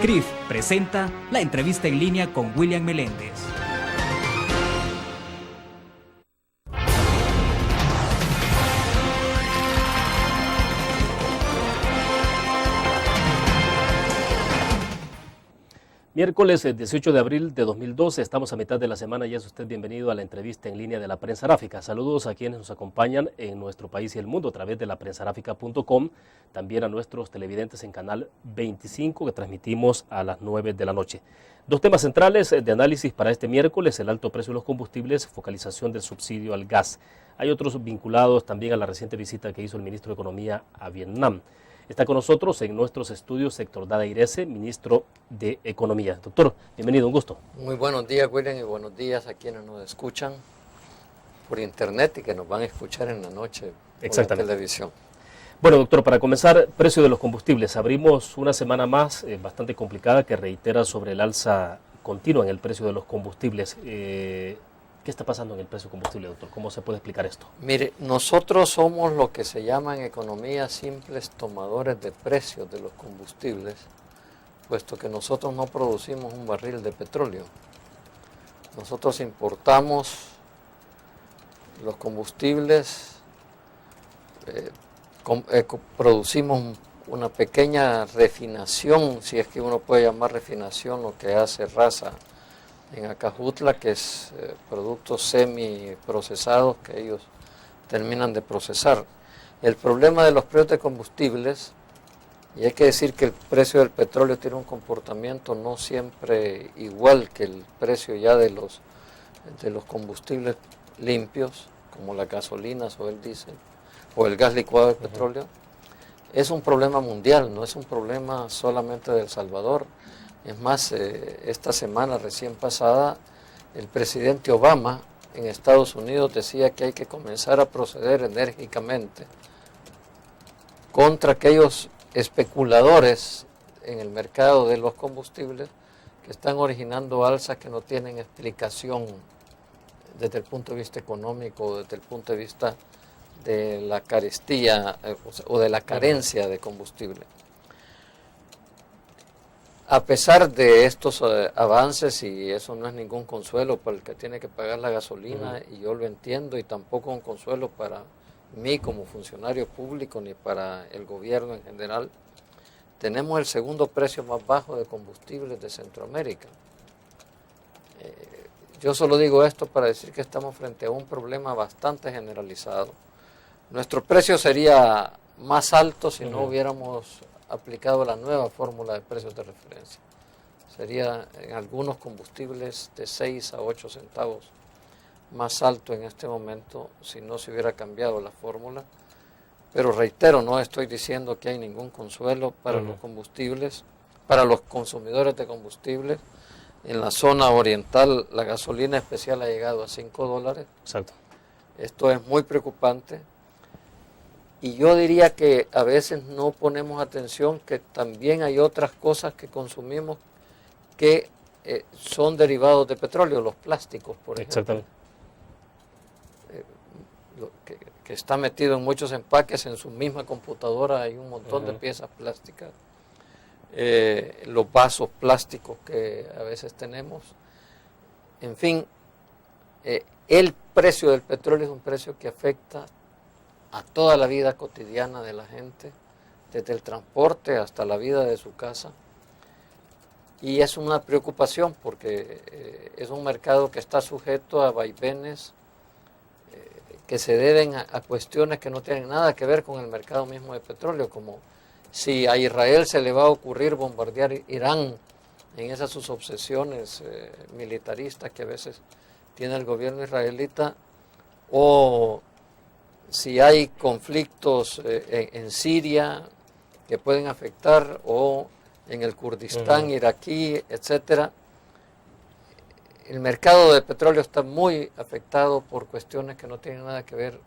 CRIF presenta la entrevista en línea con William Meléndez. Miércoles 18 de abril de 2012, estamos a mitad de la semana y es usted bienvenido a la entrevista en línea de la Prensa Aráfica. Saludos a quienes nos acompañan en nuestro país y el mundo a través de laprensarafica.com, también a nuestros televidentes en Canal 25 que transmitimos a las 9 de la noche. Dos temas centrales de análisis para este miércoles: el alto precio de los combustibles, focalización del subsidio al gas. Hay otros vinculados también a la reciente visita que hizo el ministro de Economía a Vietnam. Está con nosotros en nuestros estudios Héctor Dada Irese, ministro de Economía. Doctor, bienvenido, un gusto. Muy buenos días, William, y buenos días a quienes nos escuchan por internet y que nos van a escuchar en la noche por la televisión. Bueno, doctor, para comenzar, precio de los combustibles. Abrimos una semana más bastante complicada que reitera sobre el alza continua en el precio de los combustibles. ¿Qué está pasando en el precio de combustible, doctor? ¿Cómo se puede explicar esto? Mire, nosotros somos lo que se llama en economía simples tomadores de precios de los combustibles, puesto que nosotros no producimos un barril de petróleo. Nosotros importamos los combustibles, producimos una pequeña refinación, si es que uno puede llamar refinación lo que hace Raza en Acajutla, que es productos semi-procesados que ellos terminan de procesar. El problema de los precios de combustibles, y hay que decir que el precio del petróleo tiene un comportamiento no siempre igual que el precio ya de los combustibles limpios, como las gasolinas o el diésel, o el gas licuado de petróleo, es un problema mundial, no es un problema solamente de El Salvador. Es más, esta semana recién pasada, el presidente Obama en Estados Unidos decía que hay que comenzar a proceder enérgicamente contra aquellos especuladores en el mercado de los combustibles que están originando alzas que no tienen explicación desde el punto de vista económico, desde el punto de vista de la carestía o de la carencia de combustible. A pesar de estos avances, y eso no es ningún consuelo para el que tiene que pagar la gasolina, y yo lo entiendo, y tampoco un consuelo para mí como funcionario público, ni para el gobierno en general, tenemos el segundo precio más bajo de combustibles de Centroamérica. Yo solo digo esto para decir que estamos frente a un problema bastante generalizado. Nuestro precio sería más alto si no hubiéramos aplicado la nueva fórmula de precios de referencia. Sería en algunos combustibles de 6 a 8 centavos más alto en este momento si no se hubiera cambiado la fórmula. Pero reitero, no estoy diciendo que hay ningún consuelo para los combustibles, para los consumidores de combustibles. En la zona oriental la gasolina especial ha llegado a $5. Exacto. Esto es muy preocupante. Y yo diría que a veces no ponemos atención que también hay otras cosas que consumimos que son derivados de petróleo, los plásticos, por ejemplo. Exactamente. Que está metido en muchos empaques, en su misma computadora hay un montón de piezas plásticas. Los vasos plásticos que a veces tenemos. En fin, el precio del petróleo es un precio que afecta a toda la vida cotidiana de la gente, desde el transporte hasta la vida de su casa. Y es una preocupación porque es un mercado que está sujeto a vaivenes que se deben a cuestiones que no tienen nada que ver con el mercado mismo de petróleo, como si a Israel se le va a ocurrir bombardear Irán en esas sus obsesiones militaristas que a veces tiene el gobierno israelita, o si hay conflictos en Siria que pueden afectar, o en el Kurdistán iraquí, etcétera. El mercado de petróleo está muy afectado por cuestiones que no tienen nada que ver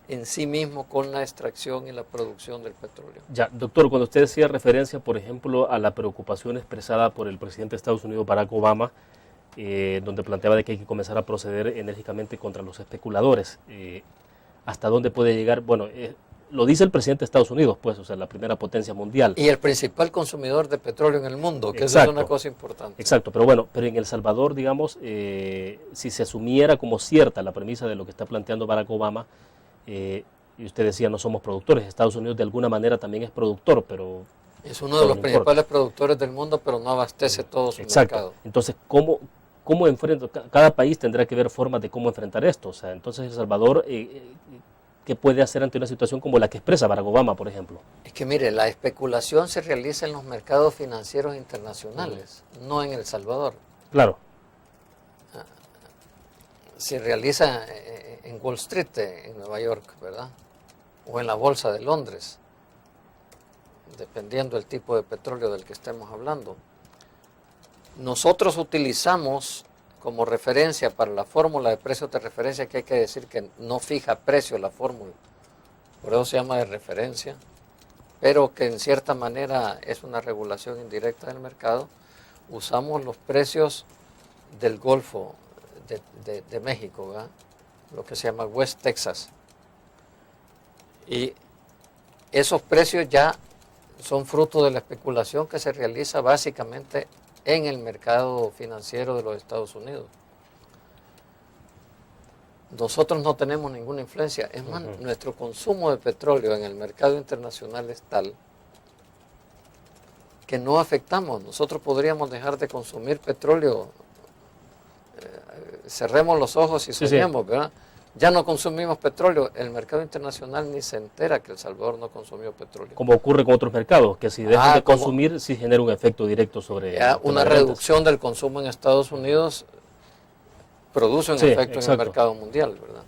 en sí mismo con la extracción y la producción del petróleo. Ya, doctor, cuando usted hacía referencia, por ejemplo, a la preocupación expresada por el presidente de Estados Unidos, Barack Obama, donde planteaba de que hay que comenzar a proceder enérgicamente contra los especuladores, ¿hasta dónde puede llegar? Bueno, lo dice el presidente de Estados Unidos, pues, o sea, la primera potencia mundial. Y el principal consumidor de petróleo en el mundo, que Exacto. eso es una cosa importante. Exacto, pero bueno, pero en El Salvador, digamos, si se asumiera como cierta la premisa de lo que está planteando Barack Obama, y usted decía, no somos productores, Estados Unidos de alguna manera también es productor, pero... Es uno de los principales productores del mundo, pero no abastece todo su mercado. Entonces, ¿cómo enfrenta? Cada país tendrá que ver formas de cómo enfrentar esto. O sea, entonces El Salvador, ¿qué puede hacer ante una situación como la que expresa Barack Obama, por ejemplo? Es que mire, la especulación se realiza en los mercados financieros internacionales, no en El Salvador. Claro. Se realiza en Wall Street, en Nueva York, ¿verdad? O en la Bolsa de Londres, dependiendo del tipo de petróleo del que estemos hablando. Nosotros utilizamos como referencia para la fórmula de precios de referencia, que hay que decir que no fija precio la fórmula, por eso se llama de referencia, pero que en cierta manera es una regulación indirecta del mercado. Usamos los precios del Golfo de México, ¿verdad? Lo que se llama West Texas. Y esos precios ya son fruto de la especulación que se realiza básicamente en el mercado financiero de los Estados Unidos. Nosotros no tenemos ninguna influencia. Es más, nuestro consumo de petróleo en el mercado internacional es tal que no afectamos. Nosotros podríamos dejar de consumir petróleo, cerremos los ojos y soñemos, ¿verdad? Ya no consumimos petróleo, el mercado internacional ni se entera que El Salvador no consumió petróleo. Como ocurre con otros mercados, que si dejan de consumir, sí genera un efecto directo sobre... Una reducción del consumo en Estados Unidos produce un efecto en el mercado mundial, ¿verdad?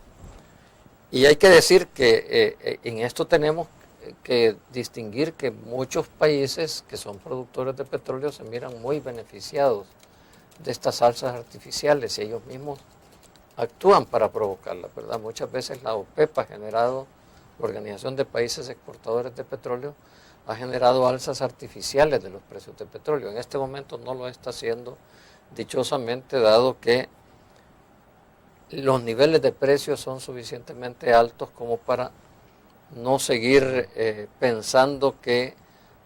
Y hay que decir que en esto tenemos que distinguir que muchos países que son productores de petróleo se miran muy beneficiados de estas salsas artificiales y ellos mismos actúan para provocarlas, ¿verdad? Muchas veces la OPEP ha generado, la Organización de Países Exportadores de Petróleo, ha generado alzas artificiales de los precios de petróleo. En este momento no lo está haciendo, dichosamente, dado que los niveles de precios son suficientemente altos como para no seguir pensando que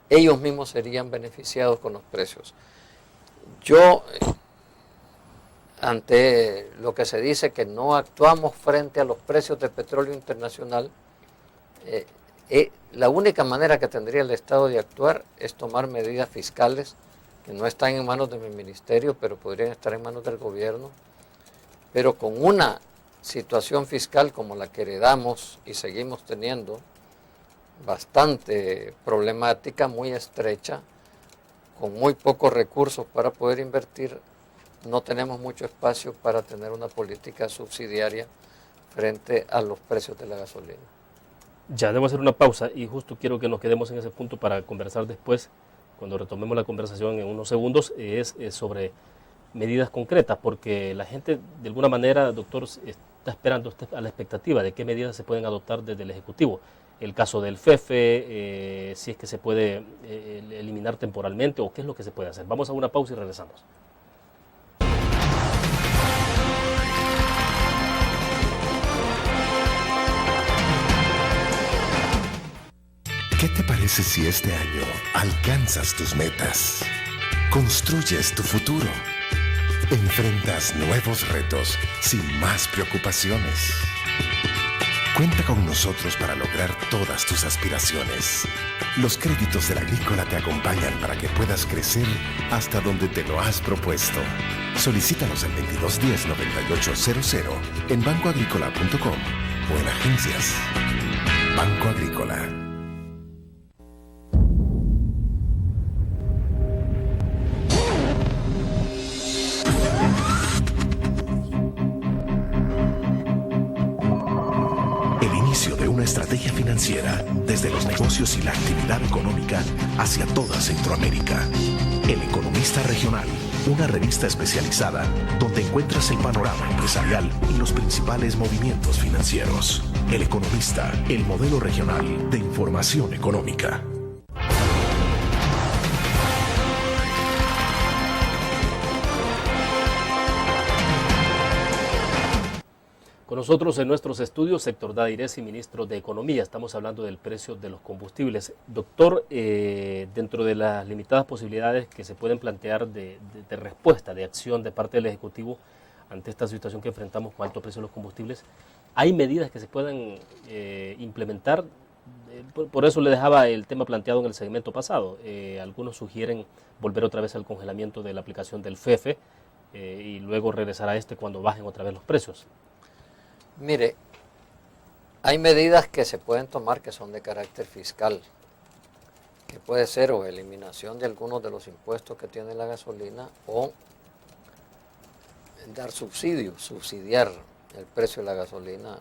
ellos mismos serían beneficiados con los precios. Yo, ante lo que se dice que no actuamos frente a los precios de petróleo internacional, la única manera que tendría el Estado de actuar es tomar medidas fiscales que no están en manos de mi ministerio, pero podrían estar en manos del gobierno, pero con una situación fiscal como la que heredamos y seguimos teniendo, bastante problemática, muy estrecha, con muy pocos recursos para poder invertir, no tenemos mucho espacio para tener una política subsidiaria frente a los precios de la gasolina. Ya debo hacer una pausa y justo quiero que nos quedemos en ese punto para conversar después, cuando retomemos la conversación en unos segundos, es sobre medidas concretas, porque la gente de alguna manera, doctor, está esperando a la expectativa de qué medidas se pueden adoptar desde el Ejecutivo. El caso del FEFE, si es que se puede eliminar temporalmente o qué es lo que se puede hacer. Vamos a una pausa y regresamos. ¿Qué te parece si este año alcanzas tus metas? Construyes tu futuro. Enfrentas nuevos retos sin más preocupaciones. Cuenta con nosotros para lograr todas tus aspiraciones. Los créditos de la Agrícola te acompañan para que puedas crecer hasta donde te lo has propuesto. Solicítalos al 2210-9800 en bancoagricola.com o en agencias. Banco Agrícola. De una estrategia financiera desde los negocios y la actividad económica hacia toda Centroamérica. El Economista Regional, una revista especializada donde encuentras el panorama empresarial y los principales movimientos financieros. El Economista, el modelo regional de información económica. Con nosotros en nuestros estudios, Héctor Dadiresi, ministro de Economía. Estamos hablando del precio de los combustibles. Doctor, dentro de las limitadas posibilidades que se pueden plantear de respuesta, de acción de parte del Ejecutivo ante esta situación que enfrentamos con alto precio de los combustibles, ¿hay medidas que se puedan implementar? Por eso le dejaba el tema planteado en el segmento pasado. Algunos sugieren volver otra vez al congelamiento de la aplicación del FEFE y luego regresar a este cuando bajen otra vez los precios. Mire, hay medidas que se pueden tomar que son de carácter fiscal, que puede ser o eliminación de algunos de los impuestos que tiene la gasolina o dar subsidiar el precio de la gasolina,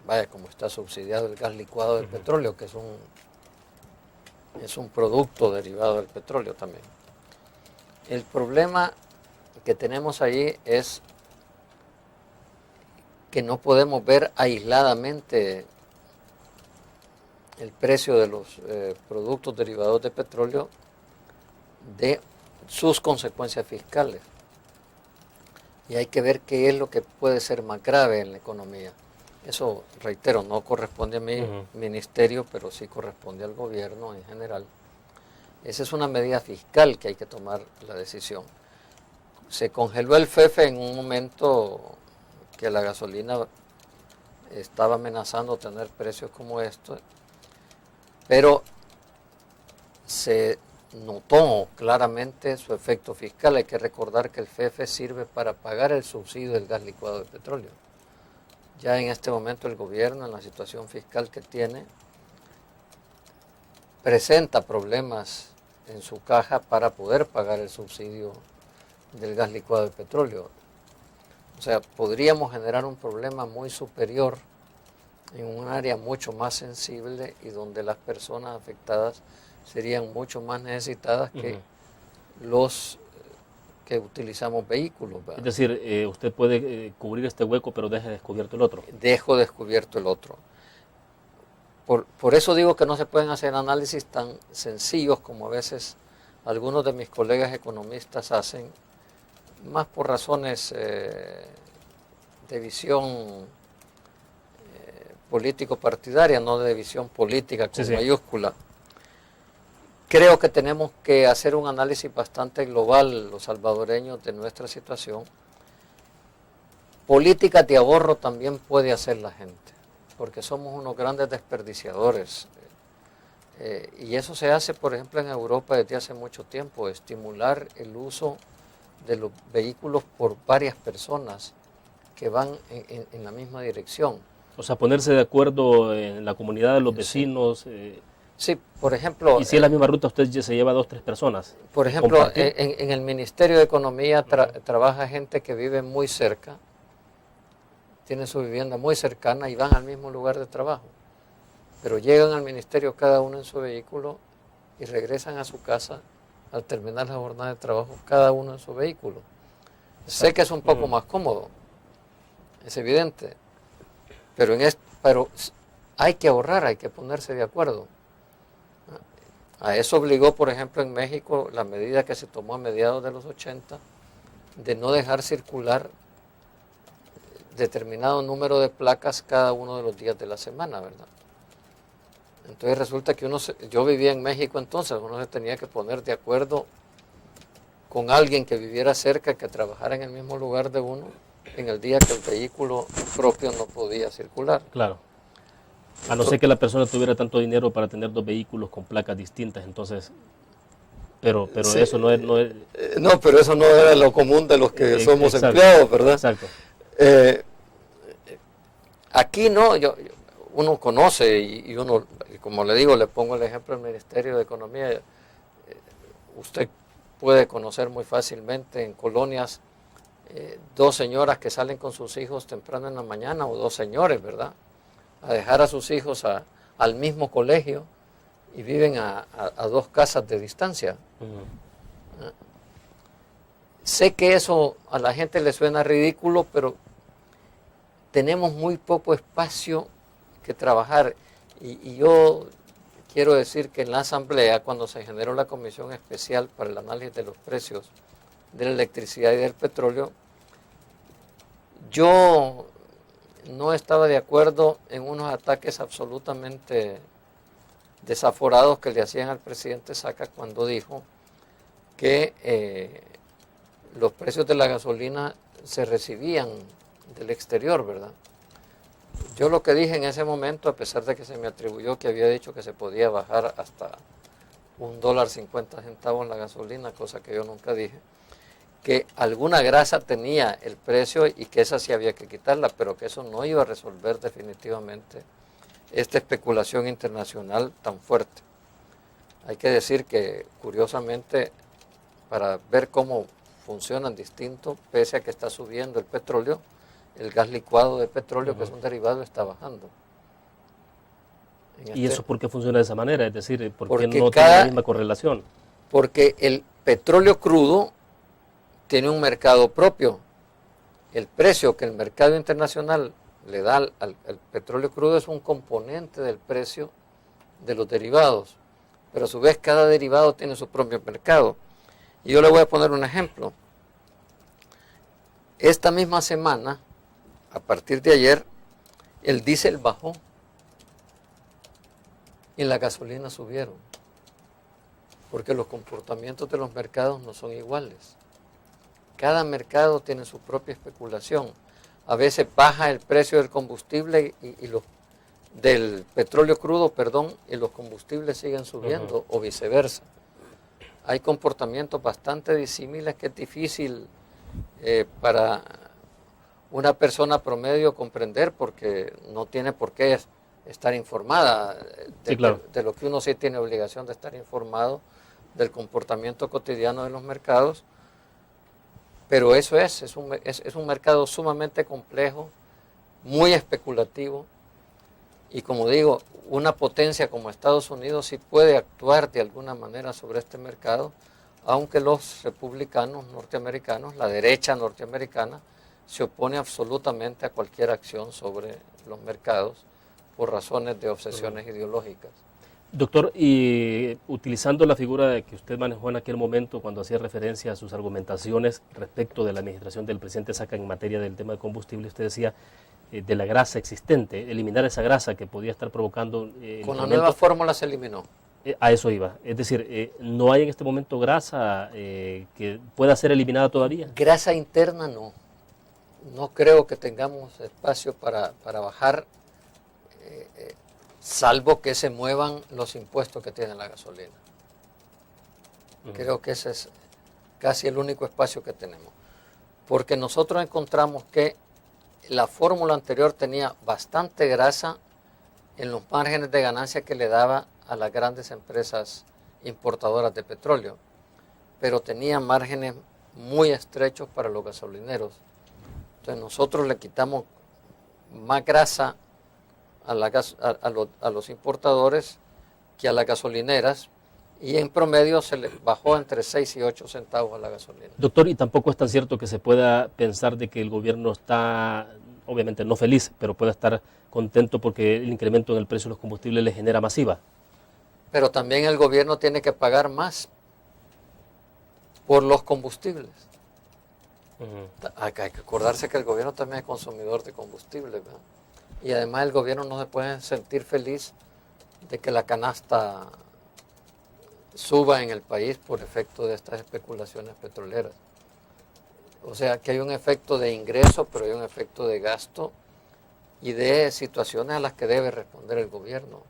vaya, como está subsidiado el gas licuado del petróleo, que es un producto derivado del petróleo también. El problema que tenemos ahí es que no podemos ver aisladamente el precio de los productos derivados de petróleo de sus consecuencias fiscales. Y hay que ver qué es lo que puede ser más grave en la economía. Eso, reitero, no corresponde a mi ministerio, pero sí corresponde al gobierno en general. Esa es una medida fiscal que hay que tomar la decisión. Se congeló el FEFE en un momento que la gasolina estaba amenazando tener precios como estos, pero se notó claramente su efecto fiscal. Hay que recordar que el FEFE sirve para pagar el subsidio del gas licuado de petróleo. Ya en este momento el gobierno, en la situación fiscal que tiene, presenta problemas en su caja para poder pagar el subsidio del gas licuado de petróleo. O sea, podríamos generar un problema muy superior en un área mucho más sensible y donde las personas afectadas serían mucho más necesitadas que los que utilizamos vehículos, ¿verdad? Es decir, usted puede cubrir este hueco, pero deje descubierto el otro. Dejo descubierto el otro. Por eso digo que no se pueden hacer análisis tan sencillos como a veces algunos de mis colegas economistas hacen, más por razones de visión político-partidaria, no de visión política con mayúscula. Creo que tenemos que hacer un análisis bastante global, los salvadoreños, de nuestra situación. Políticas de ahorro también puede hacer la gente, porque somos unos grandes desperdiciadores. Y eso se hace, por ejemplo, en Europa desde hace mucho tiempo, estimular el uso de los vehículos por varias personas que van en la misma dirección. O sea, ponerse de acuerdo en la comunidad de los vecinos. Sí, por ejemplo... Y si es la misma ruta, usted ya se lleva 2 o 3 personas. Por ejemplo, en el Ministerio de Economía trabaja gente que vive muy cerca, tiene su vivienda muy cercana y van al mismo lugar de trabajo. Pero llegan al ministerio cada uno en su vehículo y regresan a su casa al terminar la jornada de trabajo, cada uno en su vehículo. Sé que es un poco más cómodo, es evidente, pero hay que ahorrar, hay que ponerse de acuerdo. A eso obligó, por ejemplo, en México la medida que se tomó a mediados de los 80 de no dejar circular determinado número de placas cada uno de los días de la semana, ¿verdad? Entonces resulta que yo vivía en México entonces, uno se tenía que poner de acuerdo con alguien que viviera cerca, que trabajara en el mismo lugar de uno, en el día que el vehículo propio no podía circular. Claro. A no ser que la persona tuviera tanto dinero para tener 2 vehículos con placas distintas, entonces... Pero sí, eso no es... No, pero eso no era lo común de los que somos empleados, ¿verdad? Exacto. Aquí no, uno conoce y uno, como le digo, le pongo el ejemplo del Ministerio de Economía. Usted puede conocer muy fácilmente en colonias 2 señoras que salen con sus hijos temprano en la mañana, o 2 señores, ¿verdad?, a dejar a sus hijos al mismo colegio y viven a 2 casas de distancia. Sé que eso a la gente le suena ridículo, pero tenemos muy poco espacio que trabajar. Y yo quiero decir que en la Asamblea, cuando se generó la Comisión Especial para el Análisis de los Precios de la Electricidad y del Petróleo, yo no estaba de acuerdo en unos ataques absolutamente desaforados que le hacían al presidente Saca cuando dijo que los precios de la gasolina se recibían del exterior, ¿verdad? Yo lo que dije en ese momento, a pesar de que se me atribuyó que había dicho que se podía bajar hasta $1.50 la gasolina, cosa que yo nunca dije, que alguna grasa tenía el precio y que esa sí había que quitarla, pero que eso no iba a resolver definitivamente esta especulación internacional tan fuerte. Hay que decir que, curiosamente, para ver cómo funcionan distintos, pese a que está subiendo el petróleo, el gas licuado de petróleo, que es un derivado, está bajando. ¿Y eso por qué funciona de esa manera? Es decir, ¿por qué porque no tiene la misma correlación? Porque el petróleo crudo tiene un mercado propio. El precio que el mercado internacional le da al petróleo crudo es un componente del precio de los derivados. Pero a su vez cada derivado tiene su propio mercado. Y yo le voy a poner un ejemplo. Esta misma semana, a partir de ayer, el diésel bajó y las gasolinas subieron, porque los comportamientos de los mercados no son iguales. Cada mercado tiene su propia especulación. A veces baja el precio del combustible del petróleo crudo, y los combustibles siguen subiendo, o viceversa. Hay comportamientos bastante disímiles que es difícil para una persona promedio comprender, porque no tiene por qué estar informada de lo que uno sí tiene obligación de estar informado del comportamiento cotidiano de los mercados. Pero eso es un mercado sumamente complejo, muy especulativo, y como digo, una potencia como Estados Unidos sí puede actuar de alguna manera sobre este mercado, aunque los republicanos norteamericanos, la derecha norteamericana, se opone absolutamente a cualquier acción sobre los mercados por razones de obsesiones ideológicas. Doctor, y utilizando la figura que usted manejó en aquel momento cuando hacía referencia a sus argumentaciones respecto de la administración del presidente Saca en materia del tema de combustible, usted decía de la grasa existente, eliminar esa grasa que podía estar provocando... Con la nueva fórmula se eliminó. A eso iba. Es decir, ¿no hay en este momento grasa que pueda ser eliminada todavía? Grasa interna no. No creo que tengamos espacio para bajar, salvo que se muevan los impuestos que tiene la gasolina. Creo que ese es casi el único espacio que tenemos. Porque nosotros encontramos que la fórmula anterior tenía bastante grasa en los márgenes de ganancia que le daba a las grandes empresas importadoras de petróleo, pero tenía márgenes muy estrechos para los gasolineros. Entonces nosotros le quitamos más grasa a los importadores que a las gasolineras, y en promedio se le bajó entre 6 y 8 centavos a la gasolina. Doctor, y tampoco es tan cierto que se pueda pensar de que el gobierno está, obviamente no feliz, pero pueda estar contento porque el incremento en el precio de los combustibles le genera masiva. Pero también el gobierno tiene que pagar más por los combustibles. Hay que acordarse que el gobierno también es consumidor de combustible, ¿verdad? Y además el gobierno no se puede sentir feliz de que la canasta suba en el país por efecto de estas especulaciones petroleras. O sea que hay un efecto de ingreso, pero hay un efecto de gasto y de situaciones a las que debe responder el gobierno.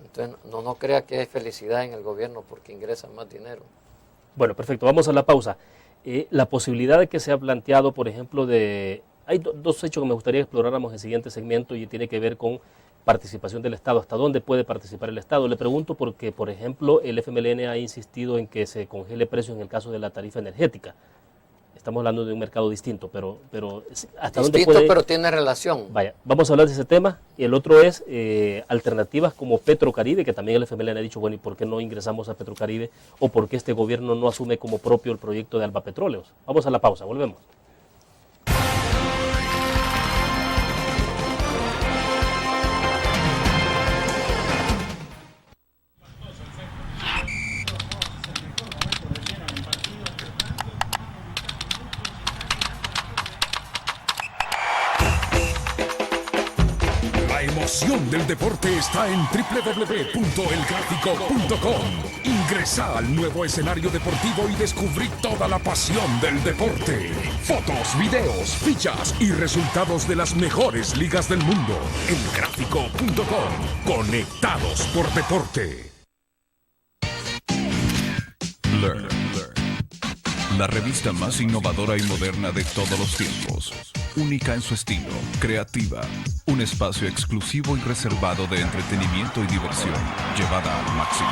Entonces no crea que hay felicidad en el gobierno porque ingresan más dinero. Bueno, perfecto, vamos a la pausa. La posibilidad de que se ha planteado, por ejemplo, hay dos hechos que me gustaría que exploráramos en el siguiente segmento y tiene que ver con participación del Estado. ¿Hasta dónde puede participar el Estado? Le pregunto porque, por ejemplo, el FMLN ha insistido en que se congele precios en el caso de la tarifa energética. Estamos hablando de un mercado distinto, pero ¿hasta dónde puede...? Pero tiene relación. Vaya, vamos a hablar de ese tema. Y el otro es alternativas como Petrocaribe, que también el FMLN ha dicho, bueno, ¿y por qué no ingresamos a Petrocaribe? ¿O por qué este gobierno no asume como propio el proyecto de Alba Petróleos? Vamos a la pausa, volvemos. del deporte está en www.elgráfico.com. Ingresa al nuevo escenario deportivo y descubrí toda la pasión del deporte. Fotos, videos, fichas y resultados de las mejores ligas del mundo. Elgráfico.com. Conectados por deporte. Blur. La revista más innovadora y moderna de todos los tiempos. Única en su estilo, creativa. Un espacio exclusivo y reservado de entretenimiento y diversión, llevada al máximo.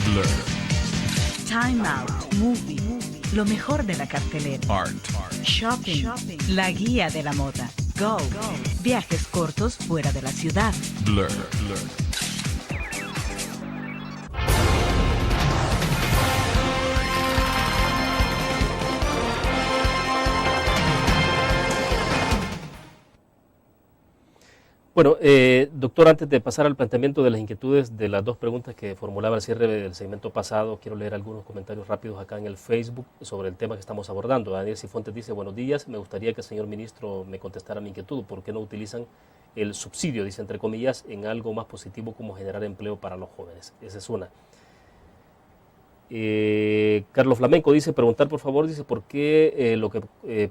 Blur. Time Out, Movie, lo mejor de la cartelera. Art. Shopping, la guía de la moda. Go, viajes cortos fuera de la ciudad. Blur. Bueno, doctor, antes de pasar al planteamiento de las inquietudes de las dos preguntas que formulaba al cierre del segmento pasado, quiero leer algunos comentarios rápidos acá en el Facebook sobre el tema que estamos abordando. Daniel Cifuentes dice: buenos días, me gustaría que el señor ministro me contestara mi inquietud. ¿Por qué no utilizan el subsidio, dice entre comillas, en algo más positivo como generar empleo para los jóvenes? Esa es una. Carlos Flamenco dice: preguntar por favor, dice, ¿por qué lo que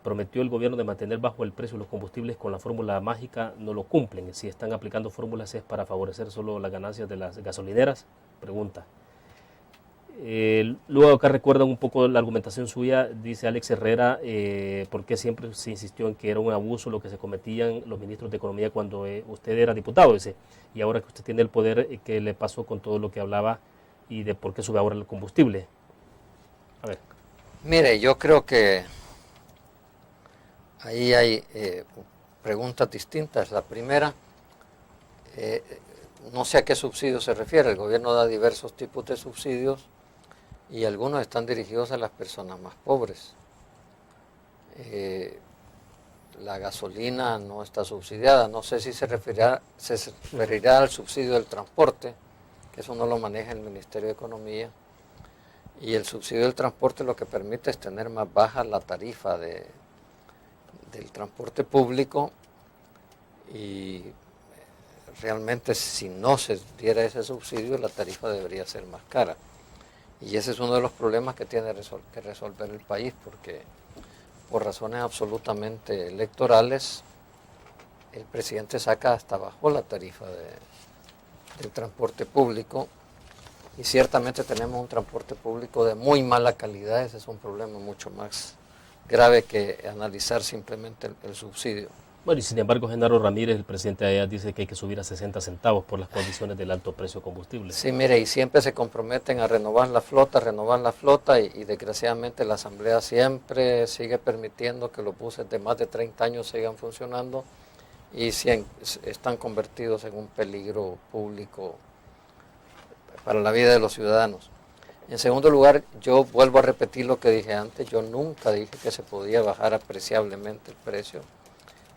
prometió el gobierno de mantener bajo el precio de los combustibles con la fórmula mágica no lo cumplen? Si están aplicando fórmulas, ¿es para favorecer solo las ganancias de las gasolineras? Pregunta. Luego acá recuerdan un poco la argumentación suya, dice Alex Herrera, ¿por qué siempre se insistió en que era un abuso lo que se cometían los ministros de Economía cuando usted era diputado? Dice, y ahora que usted tiene el poder, ¿qué le pasó con todo lo que hablaba y de por qué sube ahora el combustible? A ver. Mire, yo creo que ahí hay preguntas distintas. La primera, no sé a qué subsidio se refiere. El gobierno da diversos tipos de subsidios y algunos están dirigidos a las personas más pobres. La gasolina no está subsidiada. No sé si se referirá al subsidio del transporte, que eso no lo maneja el Ministerio de Economía, y el subsidio del transporte lo que permite es tener más baja la tarifa del transporte público, y realmente si no se diera ese subsidio la tarifa debería ser más cara, y ese es uno de los problemas que tiene que resolver el país, porque por razones absolutamente electorales el presidente saca hasta bajó la tarifa del transporte público, y ciertamente tenemos un transporte público de muy mala calidad. Ese es un problema mucho más grave que analizar simplemente el subsidio. Bueno, y sin embargo, Genaro Ramírez, el presidente de allá, dice que hay que subir a 60 centavos por las condiciones del alto precio de combustible. Sí, mire, y siempre se comprometen a renovar la flota, y desgraciadamente la Asamblea siempre sigue permitiendo que los buses de más de 30 años sigan funcionando y están convertidos en un peligro público para la vida de los ciudadanos. En segundo lugar, yo vuelvo a repetir lo que dije antes: yo nunca dije que se podía bajar apreciablemente el precio,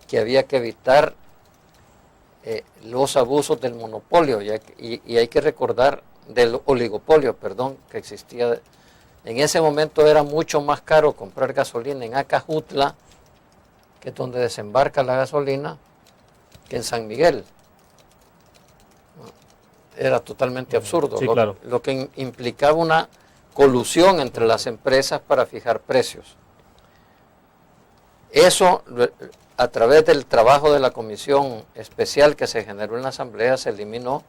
que había que evitar los abusos del monopolio, y hay que recordar del oligopolio, que existía. En ese momento era mucho más caro comprar gasolina en Acajutla, que es donde desembarca la gasolina, que en San Miguel. Era totalmente absurdo, sí, claro. Lo que implicaba una colusión entre las empresas para fijar precios. Eso, a través del trabajo de la comisión especial que se generó en la Asamblea, se eliminó,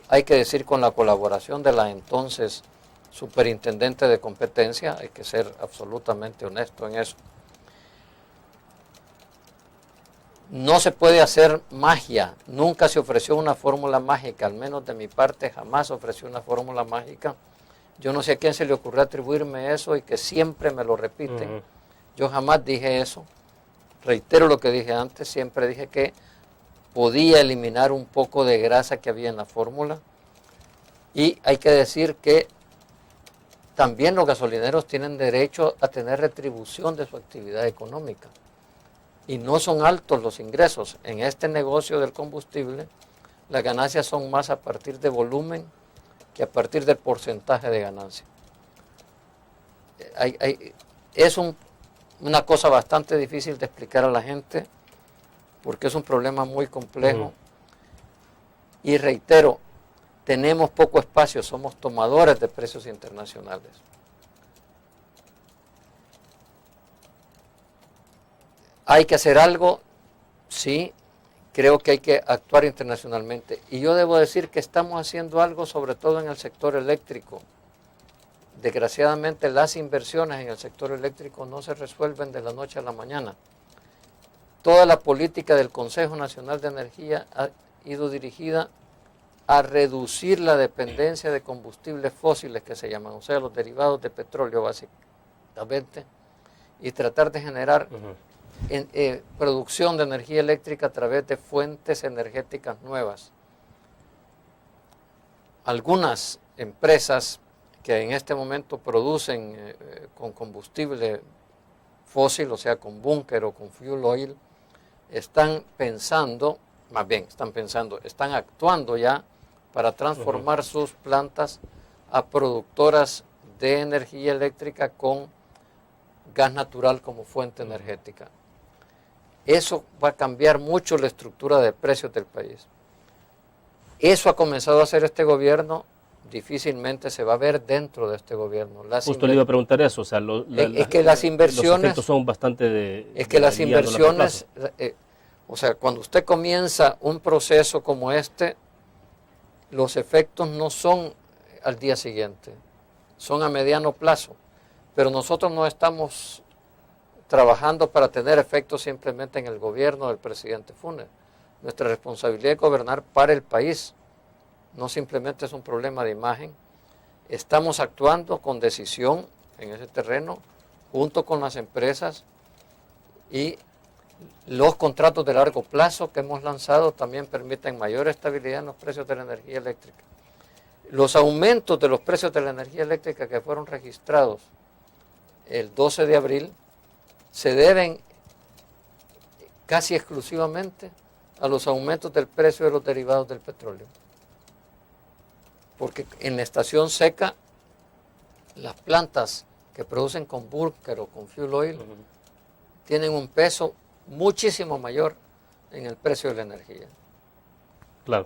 hay que decir, con la colaboración de la entonces superintendente de competencia. Hay que ser absolutamente honesto en eso. No se puede hacer magia, nunca se ofreció una fórmula mágica, al menos de mi parte jamás ofreció una fórmula mágica. Yo no sé a quién se le ocurrió atribuirme eso y que siempre me lo repiten. Yo jamás dije eso. Reitero lo que dije antes, siempre dije que podía eliminar un poco de grasa que había en la fórmula. Y hay que decir que también los gasolineros tienen derecho a tener retribución de su actividad económica. Y no son altos los ingresos. En este negocio del combustible, las ganancias son más a partir de volumen que a partir del porcentaje de ganancia. Es una cosa bastante difícil de explicar a la gente, porque es un problema muy complejo. Y reitero, tenemos poco espacio, somos tomadores de precios internacionales. ¿Hay que hacer algo? Sí, creo que hay que actuar internacionalmente. Y yo debo decir que estamos haciendo algo, sobre todo en el sector eléctrico. Desgraciadamente, las inversiones en el sector eléctrico no se resuelven de la noche a la mañana. Toda la política del Consejo Nacional de Energía ha ido dirigida a reducir la dependencia de combustibles fósiles, que se llaman, o sea, los derivados de petróleo básicamente, y tratar de generar producción de energía eléctrica a través de fuentes energéticas nuevas. Algunas empresas que en este momento producen con combustible fósil, o sea, con búnker o con fuel oil, están actuando ya para transformar sus plantas a productoras de energía eléctrica con gas natural como fuente energética. Eso va a cambiar mucho la estructura de precios del país. Eso ha comenzado a hacer este gobierno, difícilmente se va a ver dentro de este gobierno. Justo le iba a preguntar eso, o sea, es que las inversiones, los efectos son bastante las inversiones, o sea, cuando usted comienza un proceso como este, los efectos no son al día siguiente, son a mediano plazo, pero nosotros no estamos trabajando para tener efectos simplemente en el gobierno del presidente Funes. Nuestra responsabilidad es gobernar para el país, no simplemente es un problema de imagen. Estamos actuando con decisión en ese terreno, junto con las empresas, y los contratos de largo plazo que hemos lanzado también permiten mayor estabilidad en los precios de la energía eléctrica. Los aumentos de los precios de la energía eléctrica que fueron registrados el 12 de abril se deben casi exclusivamente a los aumentos del precio de los derivados del petróleo. Porque en la estación seca, las plantas que producen con búnker o con fuel oil tienen un peso muchísimo mayor en el precio de la energía. Claro.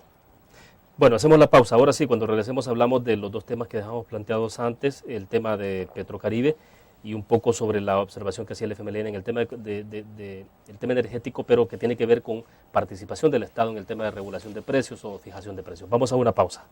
Bueno, hacemos la pausa. Ahora sí, cuando regresemos hablamos de los dos temas que dejamos planteados antes, el tema de Petrocaribe y un poco sobre la observación que hacía el FMLN en el tema el tema energético, pero que tiene que ver con participación del Estado en el tema de regulación de precios o fijación de precios. Vamos a una pausa.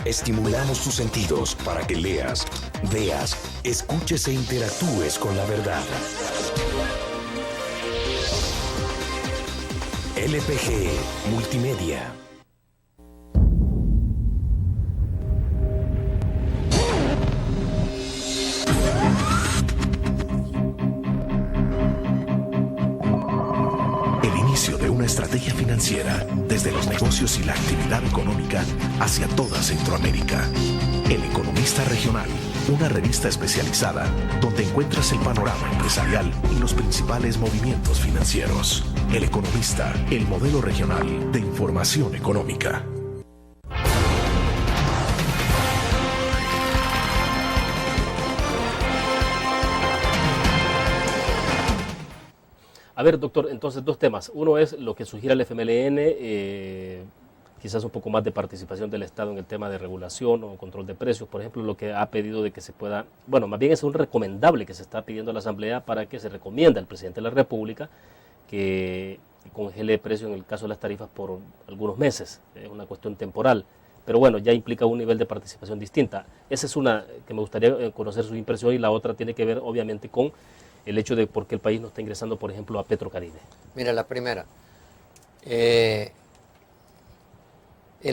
Estimulamos tus sentidos para que leas, veas, escuches e interactúes con la verdad. LPG Multimedia. El inicio de una estrategia financiera desde los negocios y la actividad económica hacia toda Centroamérica. El Economista Regional, una revista especializada donde encuentras el panorama empresarial y los principales movimientos financieros. El Economista, el modelo regional de información económica. A ver, doctor, entonces dos temas. Uno es lo que sugiere el FMLN, quizás un poco más de participación del Estado en el tema de regulación o control de precios. Por ejemplo, lo que ha pedido de que se pueda, bueno, más bien es un recomendable que se está pidiendo a la Asamblea para que se recomienda al presidente de la República que congele precios en el caso de las tarifas por algunos meses. Es una cuestión temporal. Pero bueno, ya implica un nivel de participación distinta. Esa es una que me gustaría conocer su impresión, y la otra tiene que ver obviamente con el hecho de por qué el país no está ingresando, por ejemplo, a Petrocaribe. Mira, la primera, el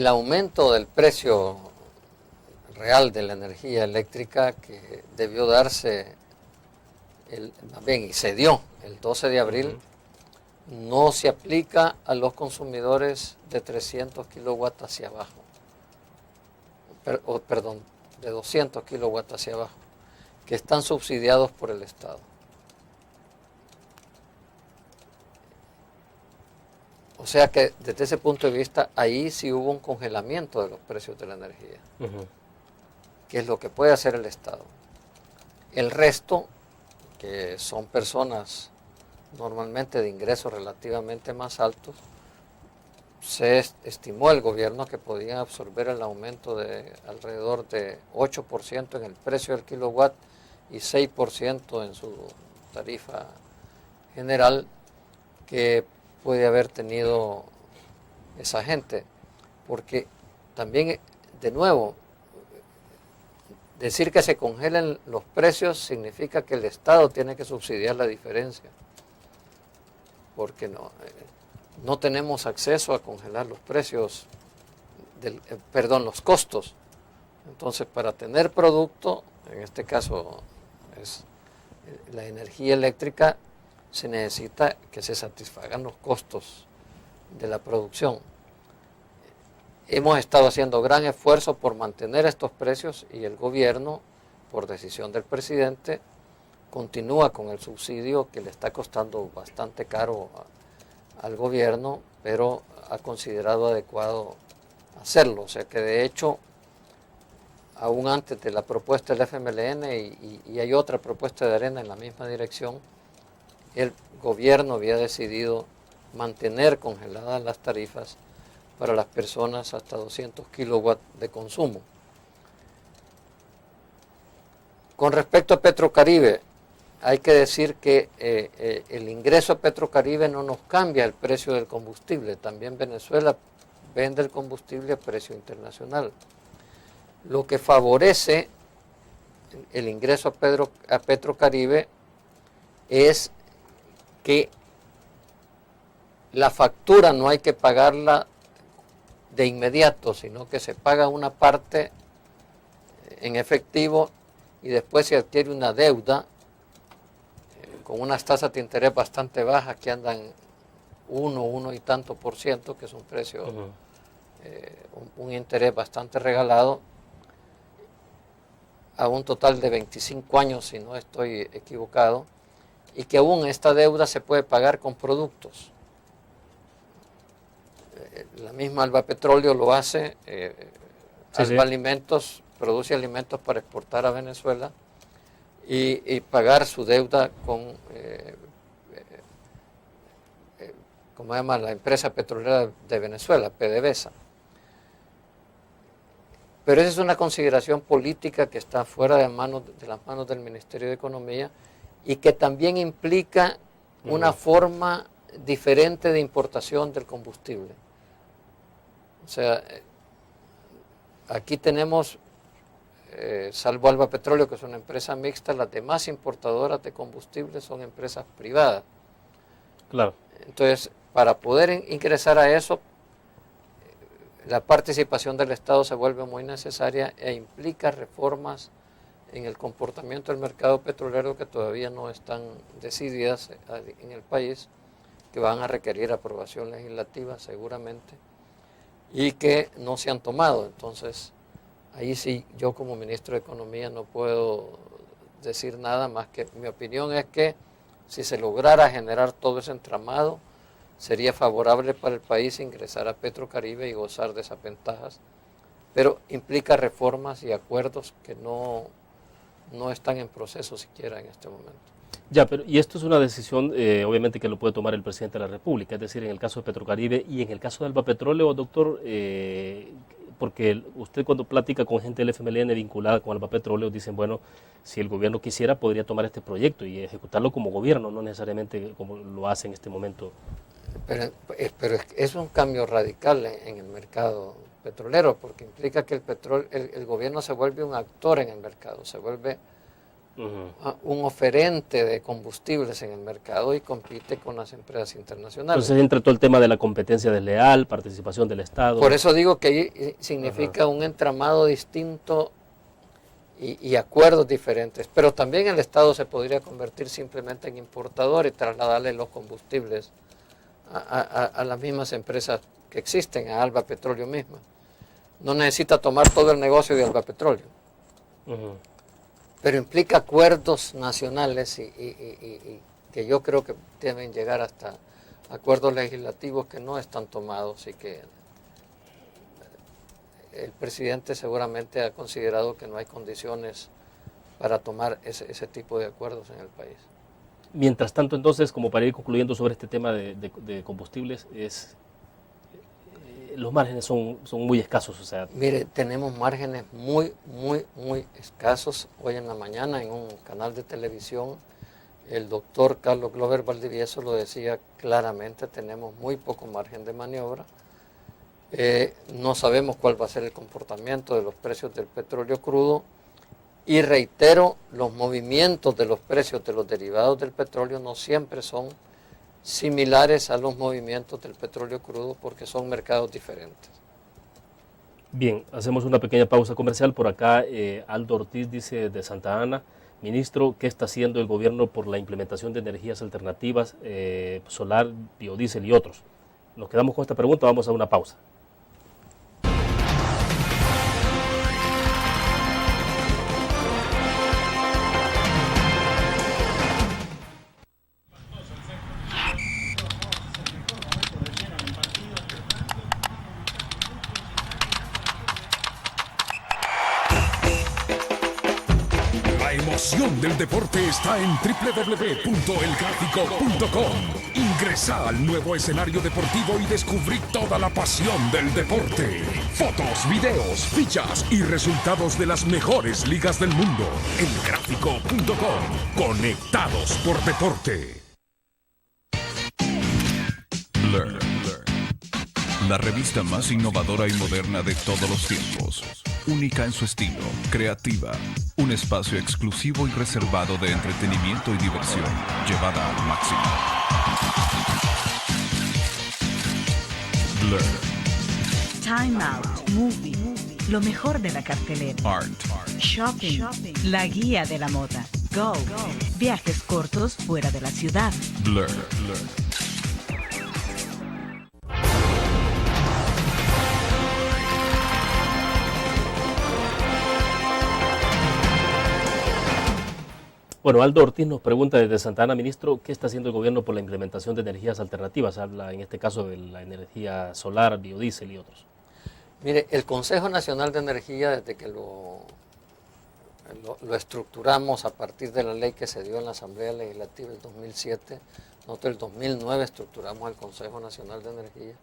aumento del precio real de la energía eléctrica que debió darse, y se dio el 12 de abril, no se aplica a los consumidores de 300 kilowatts hacia abajo. perdón, de 200 kilowatts hacia abajo, que están subsidiados por el Estado. O sea que desde ese punto de vista, ahí sí hubo un congelamiento de los precios de la energía, que es lo que puede hacer el Estado. El resto, que son personas normalmente de ingresos relativamente más altos, se estimó el gobierno que podían absorber el aumento de alrededor de 8% en el precio del kilowatt y 6% en su tarifa general que puede haber tenido esa gente. Porque también, de nuevo, decir que se congelen los precios significa que el Estado tiene que subsidiar la diferencia. Porque no tenemos acceso a congelar los precios, los costos. Entonces, para tener producto, en este caso es la energía eléctrica, se necesita que se satisfagan los costos de la producción. Hemos estado haciendo gran esfuerzo por mantener estos precios y el gobierno, por decisión del presidente, continúa con el subsidio que le está costando bastante caro al gobierno, pero ha considerado adecuado hacerlo. O sea que de hecho, aún antes de la propuesta del FMLN y hay otra propuesta de Arena en la misma dirección, el gobierno había decidido mantener congeladas las tarifas para las personas hasta 200 kilowatts de consumo. Con respecto a Petrocaribe, hay que decir que el ingreso a Petrocaribe no nos cambia el precio del combustible. También Venezuela vende el combustible a precio internacional. Lo que favorece el ingreso a Petrocaribe es que la factura no hay que pagarla de inmediato, sino que se paga una parte en efectivo y después se adquiere una deuda con unas tasas de interés bastante bajas que andan 1 y tanto %, que es un precio, un interés bastante regalado, a un total de 25 años, si no estoy equivocado, y que aún esta deuda se puede pagar con productos. La misma Alba Petróleo lo hace, Alba Alimentos produce alimentos para exportar a Venezuela y pagar su deuda con, ¿cómo se llama? La empresa petrolera de Venezuela, PDVSA. Pero esa es una consideración política que está fuera de las manos del Ministerio de Economía y que también implica una forma diferente de importación del combustible. O sea, aquí tenemos, salvo Alba Petróleo, que es una empresa mixta, las demás importadoras de combustible son empresas privadas. Claro. Entonces, para poder ingresar a eso, la participación del Estado se vuelve muy necesaria e implica reformas en el comportamiento del mercado petrolero que todavía no están decididas en el país, que van a requerir aprobación legislativa seguramente y que no se han tomado. Entonces, ahí sí, yo como ministro de Economía no puedo decir nada más que mi opinión es que si se lograra generar todo ese entramado, sería favorable para el país ingresar a Petrocaribe y gozar de esas ventajas, pero implica reformas y acuerdos que no están en proceso siquiera en este momento. Ya, pero y esto es una decisión obviamente que lo puede tomar el presidente de la República, es decir, en el caso de Petrocaribe y en el caso de Alba Petróleo, doctor, porque usted cuando platica con gente del FMLN vinculada con Alba Petróleo, dicen, bueno, si el gobierno quisiera podría tomar este proyecto y ejecutarlo como gobierno, no necesariamente como lo hace en este momento. Pero es un cambio radical en el mercado petrolero, porque implica que el gobierno se vuelve un actor en el mercado, se vuelve un oferente de combustibles en el mercado y compite con las empresas internacionales. Entonces entra todo el tema de la competencia desleal, participación del Estado. Por eso digo que ahí significa un entramado distinto y acuerdos diferentes, pero también el Estado se podría convertir simplemente en importador y trasladarle los combustibles a las mismas empresas que existen, a Alba Petróleo misma. no necesita tomar todo el negocio de Albapetróleo, pero implica acuerdos nacionales y que yo creo que deben llegar hasta acuerdos legislativos que no están tomados y que el presidente seguramente ha considerado que no hay condiciones para tomar ese tipo de acuerdos en el país. Mientras tanto, entonces, como para ir concluyendo sobre este tema de combustibles, los márgenes son muy escasos. O sea, mire, tenemos márgenes muy escasos. Hoy en la mañana en un canal de televisión, el doctor Carlos Glover Valdivieso lo decía claramente, tenemos muy poco margen de maniobra. No sabemos cuál va a ser el comportamiento de los precios del petróleo crudo. Y reitero, los movimientos de los precios de los derivados del petróleo no siempre son similares a los movimientos del petróleo crudo porque son mercados diferentes. Bien, hacemos una pequeña pausa comercial. Por acá, Aldo Ortiz dice de Santa Ana: ministro, ¿qué está haciendo el gobierno por la implementación de energías alternativas, solar, biodiesel y otros? Nos quedamos con esta pregunta, vamos a una pausa. La emoción del deporte está en www.elgráfico.com. Ingresa al nuevo escenario deportivo y descubrí toda la pasión del deporte. Fotos, videos, fichas y resultados de las mejores ligas del mundo. Elgráfico.com. Conectados por deporte. Blur. La revista más innovadora y moderna de todos los tiempos. Única en su estilo, creativa. Un espacio exclusivo y reservado de entretenimiento y diversión, llevada al máximo. Blur. Time Out, Movie, lo mejor de la cartelera. Art. Shopping, la guía de la moda. Go, viajes cortos fuera de la ciudad. Blur. Bueno, Aldo Ortiz nos pregunta desde Santa Ana: ministro, ¿qué está haciendo el gobierno por la implementación de energías alternativas? Habla en este caso de la energía solar, biodiesel y otros. Mire, el Consejo Nacional de Energía, desde que lo estructuramos a partir de la ley que se dio en la Asamblea Legislativa del 2007, nosotros el 2009 estructuramos el Consejo Nacional de Energía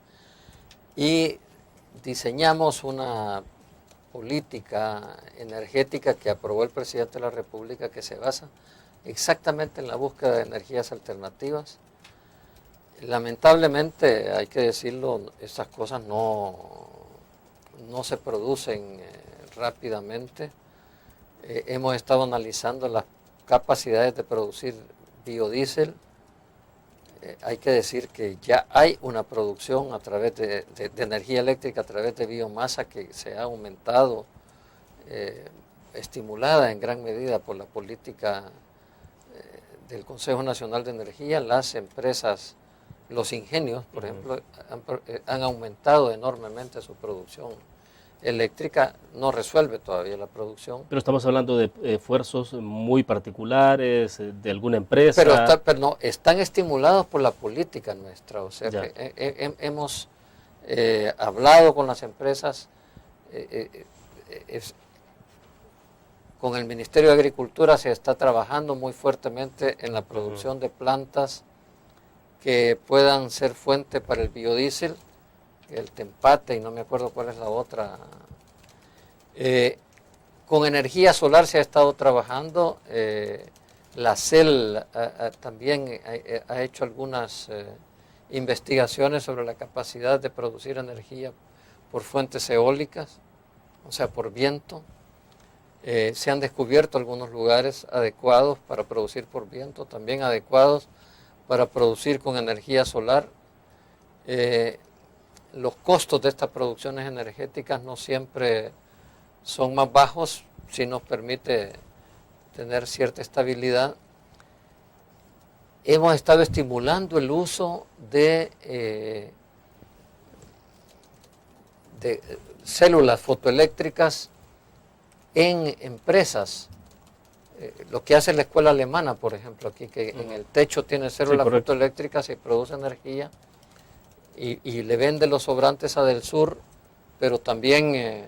y diseñamos una política energética que aprobó el presidente de la República, que se basa exactamente en la búsqueda de energías alternativas. Lamentablemente, hay que decirlo, estas cosas no se producen rápidamente. Hemos estado analizando las capacidades de producir biodiesel. Hay que decir que ya hay una producción a través de energía eléctrica, a través de biomasa, que se ha aumentado, estimulada en gran medida por la política del Consejo Nacional de Energía. Las empresas, los ingenios, por ejemplo, han aumentado enormemente su producción eléctrica. No resuelve todavía la producción. Pero estamos hablando de esfuerzos muy particulares, de alguna empresa. Pero no, están estimulados por la política nuestra. O sea, que hemos hablado con las empresas, con el Ministerio de Agricultura se está trabajando muy fuertemente en la producción de plantas que puedan ser fuente para el biodiesel, el Tempate, y no me acuerdo cuál es la otra. Con energía solar se ha estado trabajando. La CEL también ha hecho algunas investigaciones sobre la capacidad de producir energía por fuentes eólicas, o sea, por viento. Se han descubierto algunos lugares adecuados para producir por viento, también adecuados para producir con energía solar. Los costos de estas producciones energéticas no siempre son más bajos, si nos permite tener cierta estabilidad. Hemos estado estimulando el uso de células fotoeléctricas en empresas. Lo que hace la escuela alemana, por ejemplo, aquí, que en el techo tiene células fotoeléctricas y produce energía y le vende los sobrantes a Del Sur, pero también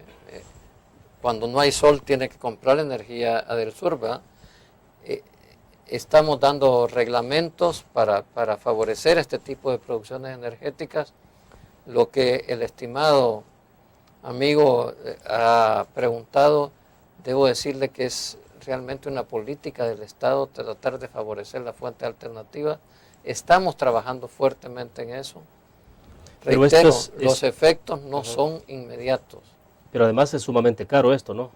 cuando no hay sol tiene que comprar energía a Del Sur, ¿verdad? Estamos dando reglamentos para favorecer este tipo de producciones energéticas. Lo que el estimado amigo ha preguntado, debo decirle que es realmente una política del Estado tratar de favorecer la fuente alternativa. Estamos trabajando fuertemente en eso. Reitero, los efectos no son inmediatos. Pero además es sumamente caro esto, ¿no?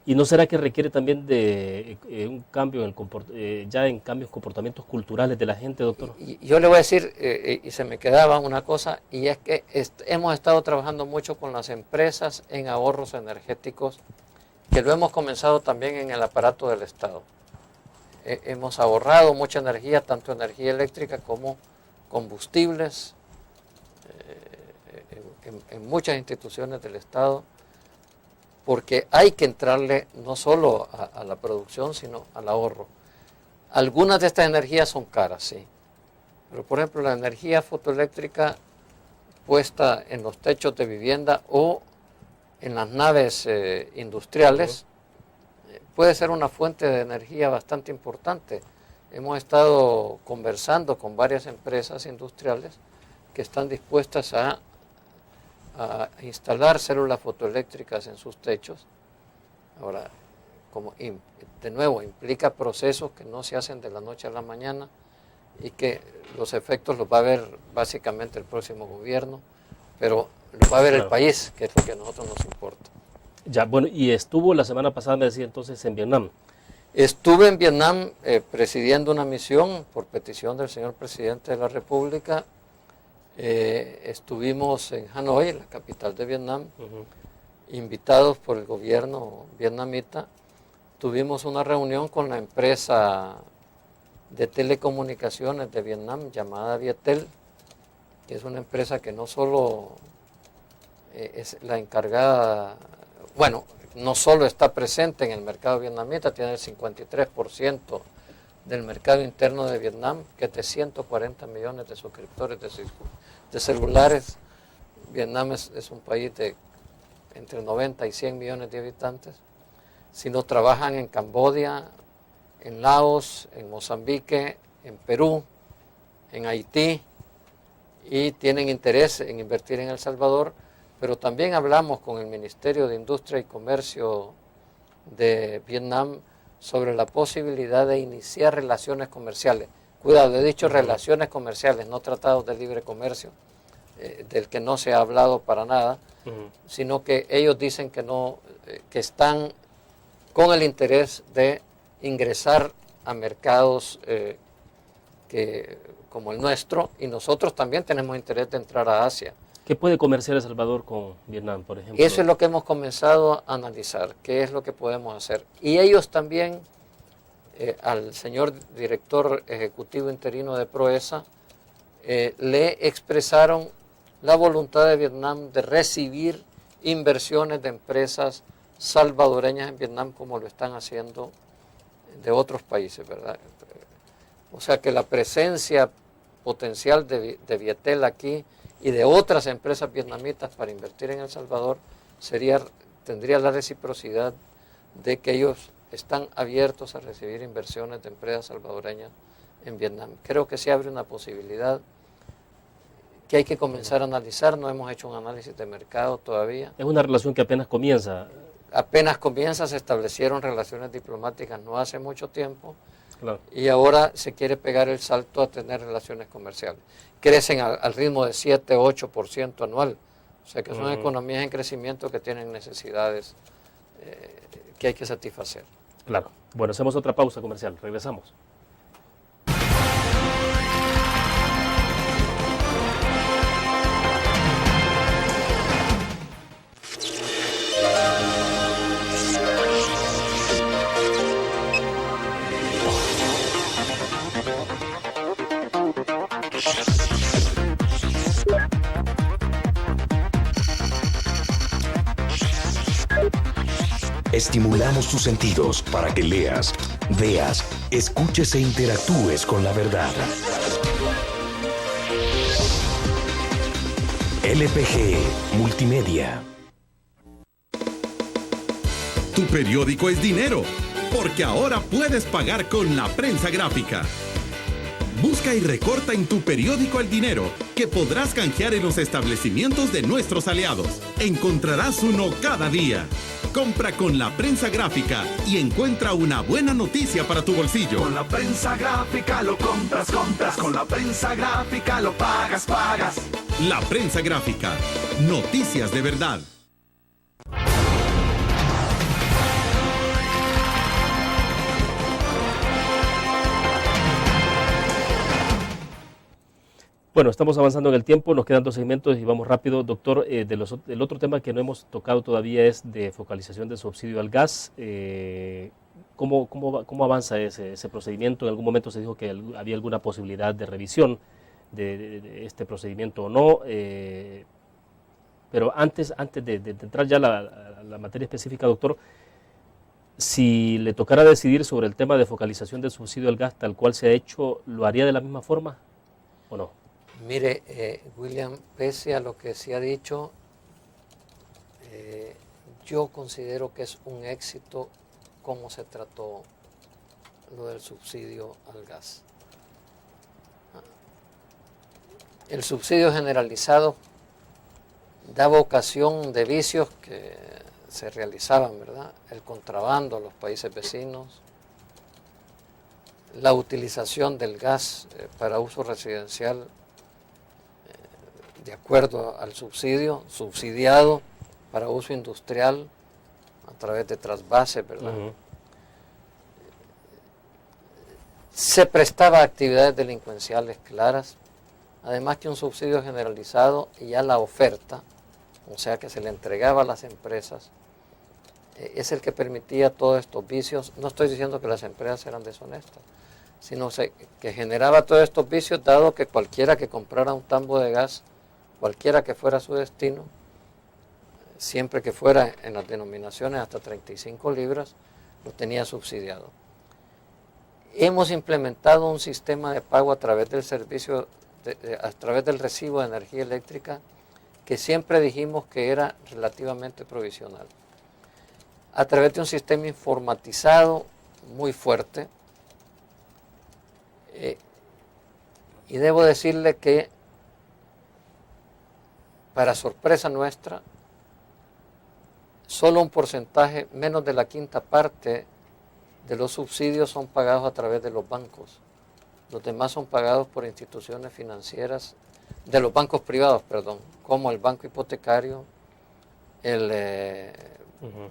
¿Y no será que requiere también de un cambio en cambios comportamientos culturales de la gente, doctor? Y yo le voy a decir, y se me quedaba una cosa, y es que hemos estado trabajando mucho con las empresas en ahorros energéticos, que lo hemos comenzado también en el aparato del Estado. Hemos ahorrado mucha energía, tanto energía eléctrica como combustibles, en muchas instituciones del Estado, porque hay que entrarle no solo a la producción, sino al ahorro. Algunas de estas energías son caras, sí, pero por ejemplo la energía fotoeléctrica puesta en los techos de vivienda o en las naves industriales puede ser una fuente de energía bastante importante. Hemos estado conversando con varias empresas industriales que están dispuestas a instalar células fotoeléctricas en sus techos. Ahora, de nuevo, implica procesos que no se hacen de la noche a la mañana y que los efectos los va a ver básicamente el próximo gobierno, pero los va a ver el país, que es lo que a nosotros nos importa. Ya, bueno, y estuvo la semana pasada, me decía entonces, en Vietnam. Estuve en Vietnam presidiendo una misión por petición del señor presidente de la República. Estuvimos en Hanoi, la capital de Vietnam, invitados por el gobierno vietnamita. Tuvimos una reunión con la empresa de telecomunicaciones de Vietnam llamada Vietel, que es una empresa que no solo es la encargada, bueno, no solo está presente en el mercado vietnamita, tiene el 53% del mercado interno de Vietnam, que es de 140 millones de suscriptores de celulares. Vietnam es un país de entre 90 y 100 millones de habitantes. Si no trabajan en Camboya, en Laos, en Mozambique, en Perú, en Haití, y tienen interés en invertir en El Salvador, pero también hablamos con el Ministerio de Industria y Comercio de Vietnam sobre la posibilidad de iniciar relaciones comerciales. Cuidado, he dicho relaciones comerciales, no tratados de libre comercio, del que no se ha hablado para nada, sino que ellos dicen que no, que están con el interés de ingresar a mercados como el nuestro, y nosotros también tenemos interés de entrar a Asia. ¿Qué puede comerciar El Salvador con Vietnam, por ejemplo? Eso es lo que hemos comenzado a analizar, qué es lo que podemos hacer. Y ellos también, al señor director ejecutivo interino de Proesa, le expresaron la voluntad de Vietnam de recibir inversiones de empresas salvadoreñas en Vietnam, como lo están haciendo de otros países, ¿verdad? O sea que la presencia potencial de Vietel aquí y de otras empresas vietnamitas para invertir en El Salvador tendría la reciprocidad de que ellos están abiertos a recibir inversiones de empresas salvadoreñas en Vietnam. Creo que se abre una posibilidad que hay que comenzar a analizar. No hemos hecho un análisis de mercado todavía. Es una relación que apenas comienza. Apenas comienza, se establecieron relaciones diplomáticas no hace mucho tiempo. Claro. Y ahora se quiere pegar el salto a tener relaciones comerciales. Crecen al ritmo de 7-8% anual. O sea que son economías en crecimiento que tienen necesidades que hay que satisfacer. Claro. Bueno, hacemos otra pausa comercial. Regresamos. estimulamos tus sentidos para que leas, veas, escuches e interactúes con la verdad. LPG Multimedia. Tu periódico es dinero, porque ahora puedes pagar con la prensa gráfica. Busca y recorta en tu periódico el dinero, que podrás canjear en los establecimientos de nuestros aliados. Encontrarás uno cada día. Compra con la prensa gráfica y encuentra una buena noticia para tu bolsillo. Con la prensa gráfica lo compras. Con la prensa gráfica lo pagas. La prensa gráfica. Noticias de verdad. Bueno, estamos avanzando en el tiempo, nos quedan 2 segmentos y vamos rápido. Doctor, el otro tema que no hemos tocado todavía es de focalización del subsidio al gas. ¿Cómo avanza ese procedimiento? En algún momento se dijo que había alguna posibilidad de revisión de este procedimiento o no. Pero antes de entrar ya a la materia específica, doctor, si le tocara decidir sobre el tema de focalización del subsidio al gas tal cual se ha hecho, ¿lo haría de la misma forma o no? Mire, William, pese a lo que se ha dicho, yo considero que es un éxito cómo se trató lo del subsidio al gas. El subsidio generalizado daba ocasión de vicios que se realizaban, ¿verdad? El contrabando a los países vecinos, la utilización del gas para uso residencial de acuerdo al subsidiado para uso industrial a través de trasvases, ¿verdad? Se prestaba a actividades delincuenciales claras, además que un subsidio generalizado y ya la oferta, o sea que se le entregaba a las empresas, es el que permitía todos estos vicios. No estoy diciendo que las empresas eran deshonestas, sino que generaba todos estos vicios, dado que cualquiera que comprara un tambo de gas, cualquiera que fuera su destino, siempre que fuera en las denominaciones hasta 35 libras, lo tenía subsidiado. Hemos implementado un sistema de pago a través del servicio, a través del recibo de energía eléctrica, que siempre dijimos que era relativamente provisional. A través de un sistema informatizado muy fuerte, y debo decirle que, para sorpresa nuestra, solo un porcentaje, menos de la quinta parte de los subsidios son pagados a través de los bancos. Los demás son pagados por instituciones financieras, de los bancos privados, perdón, como el Banco Hipotecario, el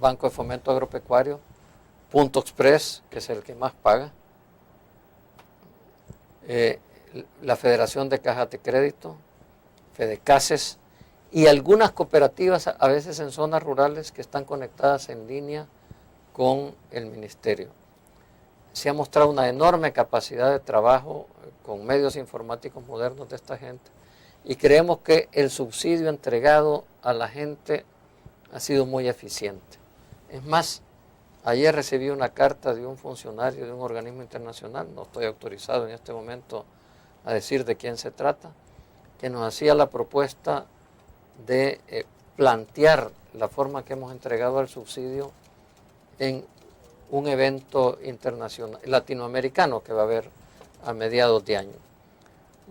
Banco de Fomento Agropecuario, Punto Express, que es el que más paga, la Federación de Cajas de Crédito, Fedecases, y algunas cooperativas, a veces en zonas rurales, que están conectadas en línea con el ministerio. Se ha mostrado una enorme capacidad de trabajo con medios informáticos modernos de esta gente, y creemos que el subsidio entregado a la gente ha sido muy eficiente. Es más, ayer recibí una carta de un funcionario de un organismo internacional, no estoy autorizado en este momento a decir de quién se trata, que nos hacía la propuesta de plantear la forma que hemos entregado el subsidio en un evento internacional, latinoamericano, que va a haber a mediados de año.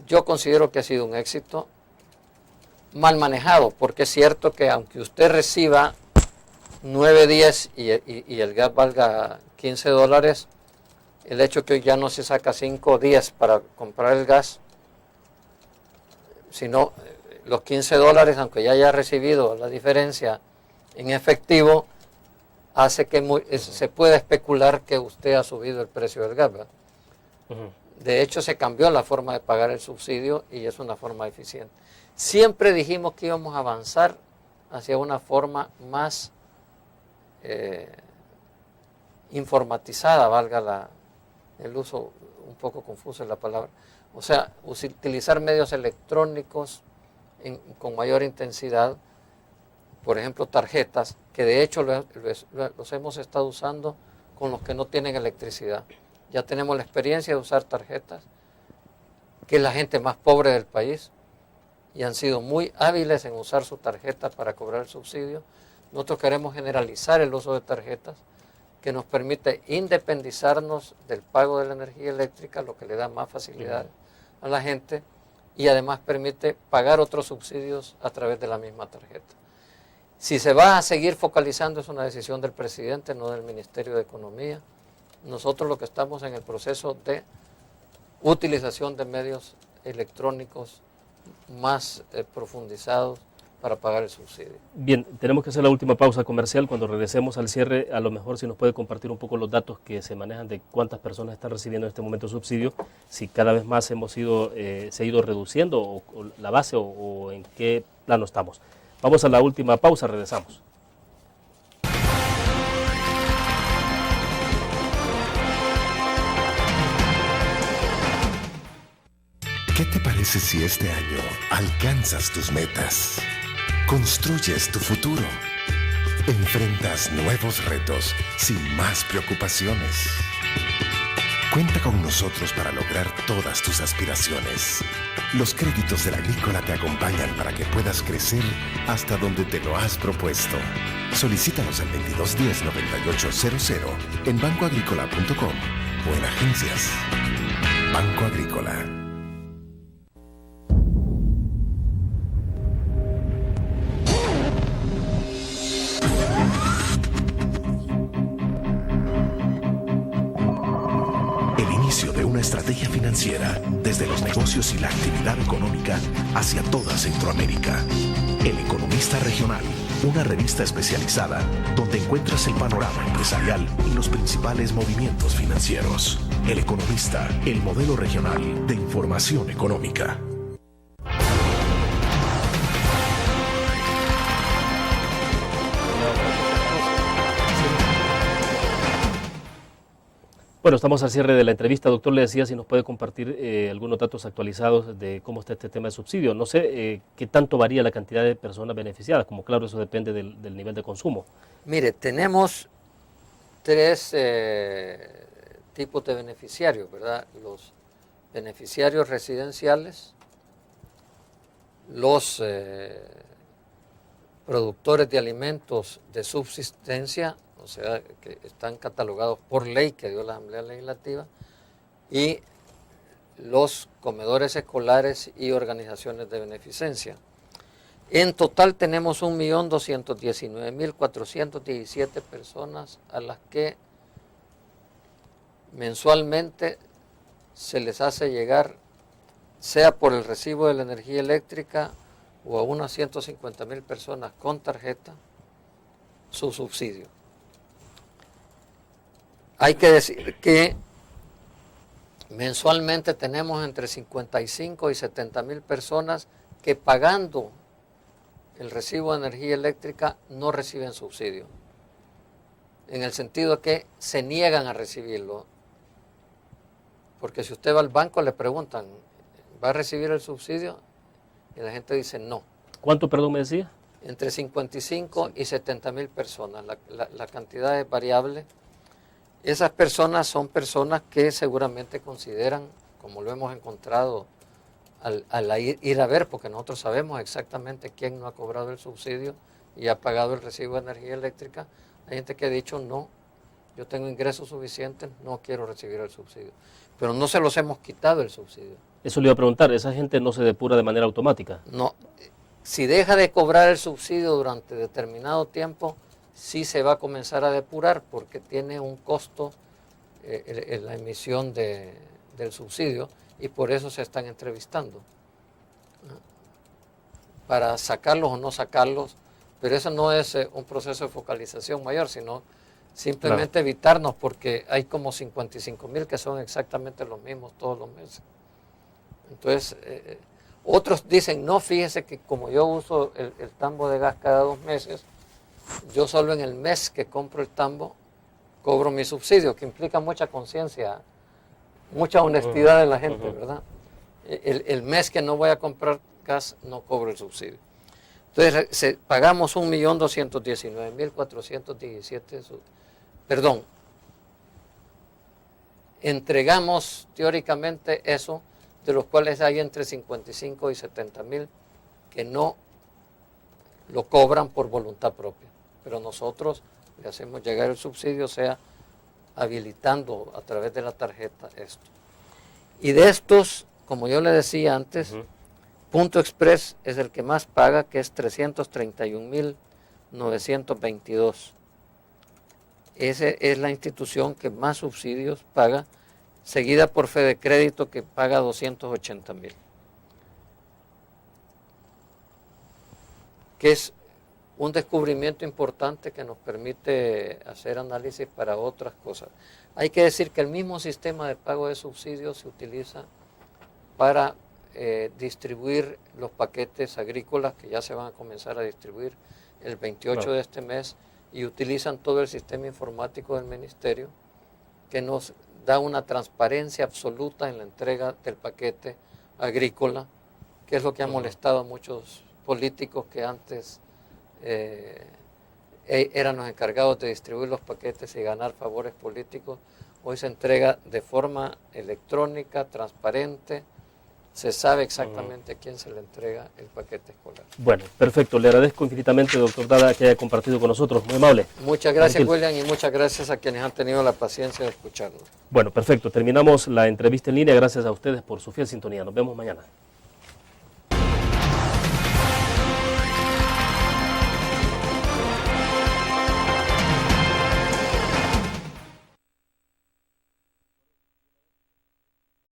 Yo considero que ha sido un éxito mal manejado, porque es cierto que aunque usted reciba 9 días y el gas valga $15, el hecho que hoy ya no se saca 5 días para comprar el gas, sino los $15, aunque ya haya recibido la diferencia en efectivo, hace que se pueda especular que usted ha subido el precio del gas, ¿verdad? De hecho, se cambió la forma de pagar el subsidio y es una forma eficiente. Siempre dijimos que íbamos a avanzar hacia una forma más informatizada, valga el uso un poco confuso de la palabra. O sea, utilizar medios electrónicos con mayor intensidad, por ejemplo, tarjetas que de hecho los hemos estado usando con los que no tienen electricidad. Ya tenemos la experiencia de usar tarjetas, que es la gente más pobre del país, y han sido muy hábiles en usar su tarjeta para cobrar el subsidio. Nosotros queremos generalizar el uso de tarjetas, que nos permite independizarnos del pago de la energía eléctrica, lo que le da más facilidad a la gente, y además permite pagar otros subsidios a través de la misma tarjeta. Si se va a seguir focalizando es una decisión del presidente, no del Ministerio de Economía. Nosotros lo que estamos en el proceso de utilización de medios electrónicos más profundizados para pagar el subsidio. Bien, tenemos que hacer la última pausa comercial. Cuando regresemos al cierre, a lo mejor si nos puede compartir un poco los datos que se manejan de cuántas personas están recibiendo en este momento subsidio, si cada vez más se ha ido reduciendo o la base o en qué plano estamos. Vamos a la última pausa, regresamos. ¿Qué te parece si este año alcanzas tus metas? Construyes tu futuro. Enfrentas nuevos retos sin más preocupaciones. Cuenta con nosotros para lograr todas tus aspiraciones. Los créditos del Agrícola te acompañan para que puedas crecer hasta donde te lo has propuesto. Solicítalos al 2210-9800 en bancoagricola.com o en agencias. Banco Agrícola. De una estrategia financiera desde los negocios y la actividad económica hacia toda Centroamérica. El Economista Regional, una revista especializada donde encuentras el panorama empresarial y los principales movimientos financieros. El Economista, el modelo regional de información económica. Bueno, estamos al cierre de la entrevista. Doctor, le decía si nos puede compartir algunos datos actualizados de cómo está este tema de subsidio. No sé qué tanto varía la cantidad de personas beneficiadas, como claro, eso depende del nivel de consumo. Mire, tenemos tres tipos de beneficiarios, ¿verdad? Los beneficiarios residenciales, los productores de alimentos de subsistencia, o sea, que están catalogados por ley que dio la Asamblea Legislativa, y los comedores escolares y organizaciones de beneficencia. En total tenemos 1.219.417 personas a las que mensualmente se les hace llegar, sea por el recibo de la energía eléctrica o a unas 150.000 personas con tarjeta, su subsidio. Hay que decir que mensualmente tenemos entre 55 y 70.000 personas que pagando el recibo de energía eléctrica no reciben subsidio, en el sentido de que se niegan a recibirlo, porque si usted va al banco le preguntan, ¿va a recibir el subsidio? Y la gente dice no. ¿Cuánto, perdón, me decía? Entre 55 y 70.000 personas, la cantidad es variable. Esas personas son personas que seguramente consideran, como lo hemos encontrado al ir a ver, porque nosotros sabemos exactamente quién no ha cobrado el subsidio y ha pagado el recibo de energía eléctrica. Hay gente que ha dicho, no, yo tengo ingresos suficientes, no quiero recibir el subsidio. Pero no se los hemos quitado el subsidio. Eso le iba a preguntar, ¿esa gente no se depura de manera automática? No, si deja de cobrar el subsidio durante determinado tiempo, sí se va a comenzar a depurar porque tiene un costo la emisión del subsidio y por eso se están entrevistando para sacarlos o no sacarlos, pero eso no es un proceso de focalización mayor, sino simplemente evitarnos porque hay como 55.000 que son exactamente los mismos todos los meses. Entonces, otros dicen, no, fíjese que como yo uso el tambo de gas cada 2 meses, yo solo en el mes que compro el tambo cobro mi subsidio, que implica mucha conciencia, mucha honestidad de la gente, ¿verdad? El mes que no voy a comprar gas no cobro el subsidio. Entonces pagamos 1.219.417, perdón, entregamos teóricamente eso, de los cuales hay entre 55 y 70.000 que no lo cobran por voluntad propia, pero nosotros le hacemos llegar el subsidio, o sea, habilitando a través de la tarjeta esto. Y de estos, como yo le decía antes, Punto Express es el que más paga, que es 331.922. Esa es la institución que más subsidios paga, seguida por Fede Crédito, que paga 280.000. Que es un descubrimiento importante que nos permite hacer análisis para otras cosas. Hay que decir que el mismo sistema de pago de subsidios se utiliza para distribuir los paquetes agrícolas, que ya se van a comenzar a distribuir el 28 de este mes, y utilizan todo el sistema informático del ministerio, que nos da una transparencia absoluta en la entrega del paquete agrícola, que es lo que ha molestado a muchos políticos que antes eran los encargados de distribuir los paquetes y ganar favores políticos. Hoy se entrega de forma electrónica, transparente, se sabe exactamente a quién se le entrega el paquete escolar. Bueno, perfecto. Le agradezco infinitamente, doctor Dada, que haya compartido con nosotros. Muy amable. Muchas gracias, William, y muchas gracias a quienes han tenido la paciencia de escucharnos. Bueno, perfecto. Terminamos la entrevista en línea. Gracias a ustedes por su fiel sintonía. Nos vemos mañana.